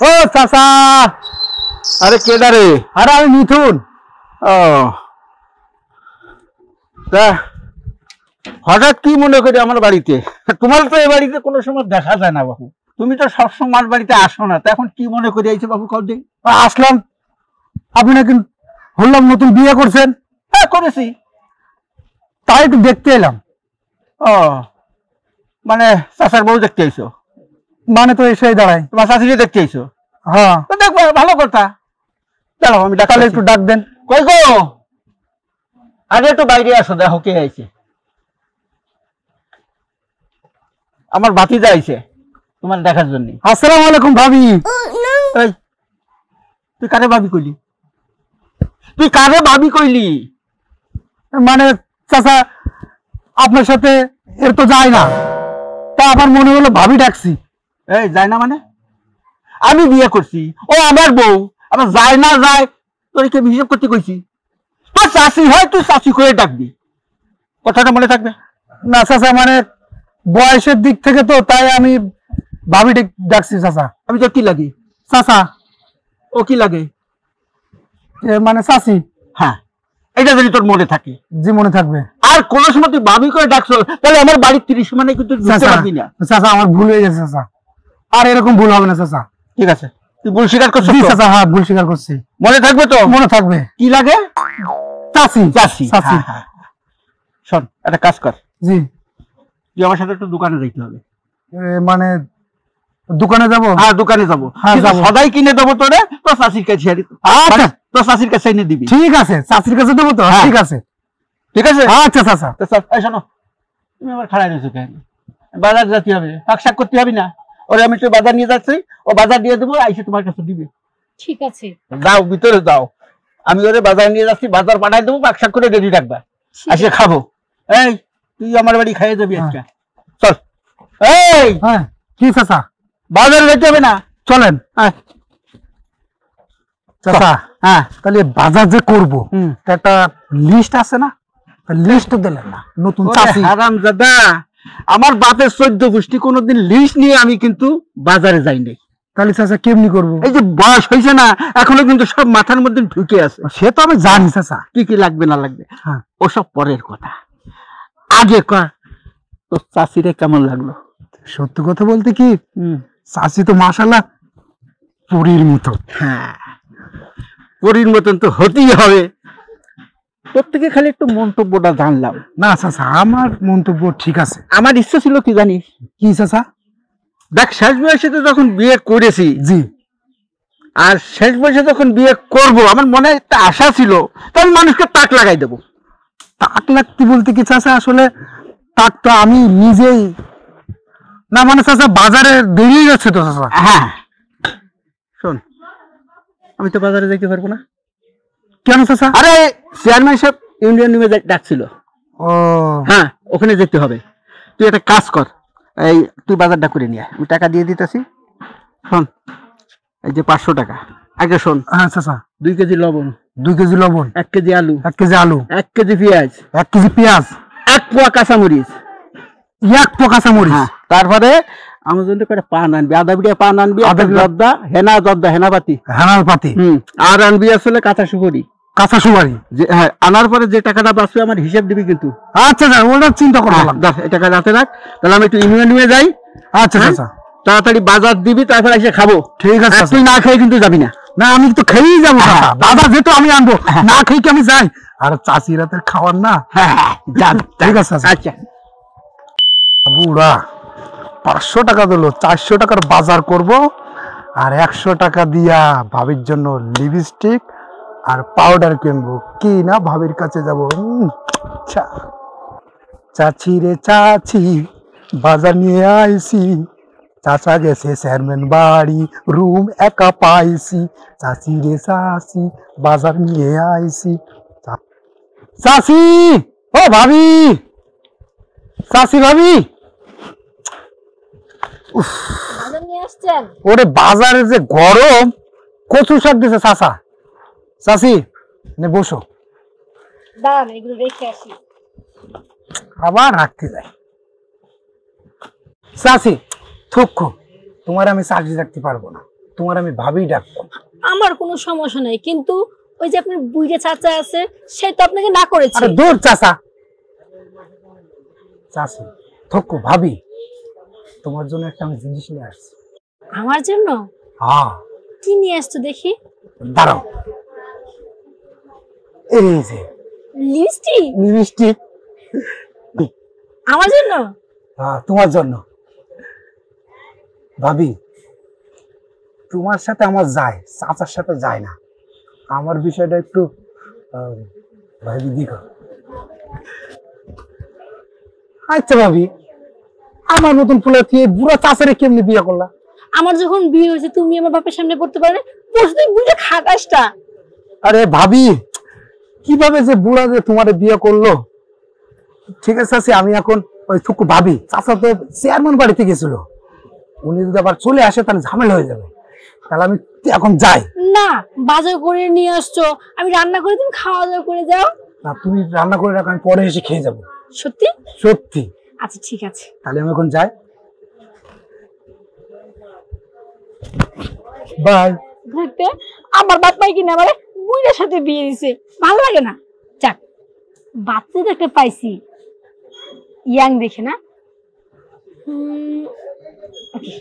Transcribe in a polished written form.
ও চাচা, আরে কেদারে? আরে আমি মিথুন। ও তা হঠাৎ কি মনে করি আমার বাড়িতে? তোমার তো এই বাড়িতে কোনো সময় দেখা যায় না বাবু, তুমি তো সবসময় আমার বাড়িতে আসো না, তা এখন কি মনে করে আইছো বাবু? কল দিন আসলাম, আপনি নাকি বললাম নতুন বিয়ে করছেন। হ্যাঁ করেছি। তাই একটু দেখতে এলাম। ও মানে চাচার বউ দেখতে আইছো? মানে তো এসেই দাঁড়ায়। তোমার শাশুড়ি দেখতে আইছো? হ্যাঁ। তো দেখবো, ভালো কথা। দাঁড়াও আমি তাহলে একটু ডাক দেন। কই গো, আগে একটু বাইরে আসো, দেখো কে আইছে। আমার ভাতিজা আইছে তোমার দেখার জন্য। আসসালামু আলাইকুম ভাবি। এই তুই কারে ভাবি কইলি? তুই কারে ভাবি কইলি? মানে চাচা আপনার সাথে এর তো যায় না, তা আমার মনে হলো ভাবি ডাকছি। এই যায় না মানে? আমি বিয়ে করছি, ও আমার বউ, আবার যায় না যায় তোর কি হিসাব করতে কইছি? তোর চাষি হয়, তুই চাষি করে ডাকবি, কথাটা মনে থাকবে। না চাচা, মানে বয়সের দিক থেকে তো তাই আমি ভাবি ডাকছি চাচা। আমি তো কি লাগি? চাচা। ও কি লাগে? মানে চাচি। হ্যাঁ, এটা যদি তোর মনে থাকে। জি মনে থাকবে। আর কোন সময় তুই ভাবি করে ডাকছ তাহলে আমার বাড়ির 30 মানে কিন্তু বুঝতে পারবি না। চাচা আমার ভুল হয়ে গেছে চাচা, আর এরকম ভুল হবে না চাচা। ঠিক আছে, তুই ভুল স্বীকার করছিস? জি চাচা, হ্যাঁ ভুল স্বীকার করছি। মনে থাকবে তো? মনে থাকবে। কি লাগে? চাচি। চাচি। চাচি। শোন, একটা কাজ কর, জি। তুই আমার সাথে একটু দোকানে যাইতে হবে। মানে দোকানে যাব? হ্যাঁ দোকানে যাবো। হ্যাঁ যাব। সদাই কিনে দেবো তোরে, তোর চাষির কাছে। আচ্ছা, তোর চাষির কাছে এনে দিবি। ঠিক আছে, চাচির কাছে দেবো তো? ঠিক আছে। ঠিক আছে। আচ্ছা চাচা। শোনো, তুমি আমার খাড়াই রয়েছো কেন? বাজার যেতে হবে, শাক করতে হবে না? ওরে আমি একটু বাজার নিয়ে যাচ্ছি, ও বাজার দিয়ে দেবো, আইসে তোমার কাছে দিবে। ঠিক আছে। যাও ভিতরে যাও, আমি ওরে বাজার নিয়ে যাচ্ছি, বাজার পাঠাই দেবো, শাক করে রেডি রাখবা, আসে খাবো। এই তুই আমার বাড়ি খাইয়ে যাবি আজকে, চল। এই হ্যাঁ কি চাচা? বাজারে যেতে হবে না, চলেন। হ্যাঁ চাচা। হ্যাঁ তাহলে বাজার যে করবো হুম। একটা লিস্ট আছে না? লিস্ট দিলেন না নতুন চাচি। হারাম দাদা, আমার বাপের 14 গোষ্ঠী কোনোদিন লিস্ট নিয়ে আমি কিন্তু বাজারে যাই নাই। তাহলে চাচা কেমনি করবো? এই যে বয়স হয়েছে না, এখনো কিন্তু সব মাথার মধ্যে ঢুকে আছে। সে তো আমি জানি চাচা, কি কি লাগবে না লাগবে হ্যাঁ ওসব পরের কথা। আগে কর, তোর চাষিরে কেমন লাগলো? সত্যি কথা বলতে কি, চাচি তো মাশাআল্লাহ পরীর মতো। হ্যাঁ, পরীর মতন তো হতেই হবে। তোর থেকে খালি একটু মন্তব্যটা জানলাম। না চাচা, আমার মন্তব্য ঠিক আছে। আমার ইচ্ছা ছিল কি জানিস? কি চাচা? দেখ, শেষ বয়সে তো যখন বিয়ে করেছি, জি, আর শেষ বয়সে যখন বিয়ে করব, আমার মনে একটা আশা ছিল তখন মানুষকে তাক লাগাই দেবো। তাক লাগতে বলতে কি চাচা, আসলে তাক তো আমি নিজেই না, মানে চাচা বাজারে বেরিয়ে যাচ্ছে তো চাচা। হ্যাঁ শোন, আমি তো বাজারে যাইতে পারবো না। কেন চাচা? আরে চেয়ারম্যান সাহেব ইউনিয়ন নিয়ে ডাকছিল। ও হ্যাঁ, ওখানে যেতে হবে। তুই একটা কাজ কর, এই তুই বাজারটা করে নিয়ে আয়, আমি টাকা দিয়ে দিতেছি। শোন, এই যে 500 টাকা। আগে শোন, হ্যাঁ চাচা। 2 কেজি লবণ, 2 কেজি লবণ, 1 কেজি আলু, 1 কেজি আলু, 1 কেজি পেঁয়াজ, 1 কেজি পেঁয়াজ, 1 পোয়া কাঁচামরিচ, 1 পোয়া কাঁচামরিচ। তারপরে আমার জন্য করে পান আনবি, আধা বিড়া পান আনবি, আধা জর্দা হেনাপাতি, হেনাল পাতি। আর আনবি আসলে কাঁচা সুপারি। কাঁচা সুপারি। হ্যাঁ, আনার পরে যে টাকাটা বাঁচবে আমার হিসাব দিবি কিন্তু। আচ্ছা স্যার, ওটা চিন্তা করবো না। এই টাকা রাতে রাখ, তাহলে আমি একটু ইউনিয়ন নিয়ে যাই। আচ্ছা চাচা। তাড়াতাড়ি বাজার দিবি, তারপর এসে খাবো। ঠিক আছে। তুই না খেয়ে কিন্তু যাবি না। না আমি তো খেয়েই যাবো চাচা, বাজার যেহেতু আমি আনবো, না খেয়ে কি আমি যাই? আর চাচি রাতের খাওয়ার না। ঠিক আছে। আচ্ছা বুড়া 500 টাকা দিল, 400 টাকার বাজার করব, আর 100 টাকা দিয়া ভাবির জন্য লিপস্টিক আর পাউডার কিনবো। কি না ভাবির কাছে যাবো। চাচি রে চাচি, বাজার নিয়ে আইসি, চাচা গেছে চেয়ারম্যান বাড়ি, রুম একা পাইছি। চাচি রে চাচি, বাজার নিয়ে আইসি। চাচি, ও ভাবি, চাচি ভাবি। বাজার নিয়ে আসছেন? ওরে বাজারে যে গরম, কচু শাক দিছে চাচা। চাচি নে বসো। দাঁড়ান, এগুলো রেখে আসি। আবার রাখতে যাই। চাচি থুকো, তোমার আমি চাকরি রাখতে পারবো না, তোমার আমি ভাবি ডাকবো। আমার কোনো সমস্যা নাই, কিন্তু ওই যে আপনার বুইড়ে চাচা আছে সে তো আপনাকে না করেছে। আরে দূর চাচা, চাচি থকু ভাবি, তোমার জন্য একটা আমি জিনিস নিয়ে আসছি। আমার জন্য হ্যাঁ কি নিয়ে আসছো দেখি? দাঁড়াও, এই যে লিপস্টিক? লিপস্টিক। আমার জন্য? হ্যাঁ তোমার জন্য। ভাবি তোমার সাথে আমার যায়, চাচার সাথে যায় না। আমার বিষয়টা একটু ভাবি দিক। আচ্ছা ভাবি, আমার মতন ফুলা দিয়ে বুড়া চাচারে কেমনি বিয়ে করলা? আমার যখন বিয়ে হয়েছে তুমি আমার বাপের সামনে পড়তে পারো না, তুই বুঝে খাটাসটা। আরে ভাবি, কিভাবে যে বুড়া যে তোমারে বিয়ে করলো? ঠিক আছে আছে, আমি এখন ওই থুকু ভাবি, চাচা তো চেয়ারম্যান বাড়িতে গেছিল, উনি যদি আবার চলে আসে তাহলে ঝামেলা হয়ে যাবে। তাহলে আমি এখন যাই। না, বাজার করে নিয়ে আসছো, আমি রান্না করে তুমি খাওয়া দাওয়া করে যাও। না তুমি রান্না করে রাখো, আমি পরে এসে খেয়ে যাবো। সত্যি? সত্যি। আচ্ছা ঠিক আছে, তাহলে আমি এখন যাই, বাই। দেখতে আমার বাপ মাই কিনা আমার বুইড়ার সাথে বিয়ে দিছে, ভালো লাগে না। যাক, বাচ্চা তো একটা পাইছি, ইয়াং দেখে না। ওকে।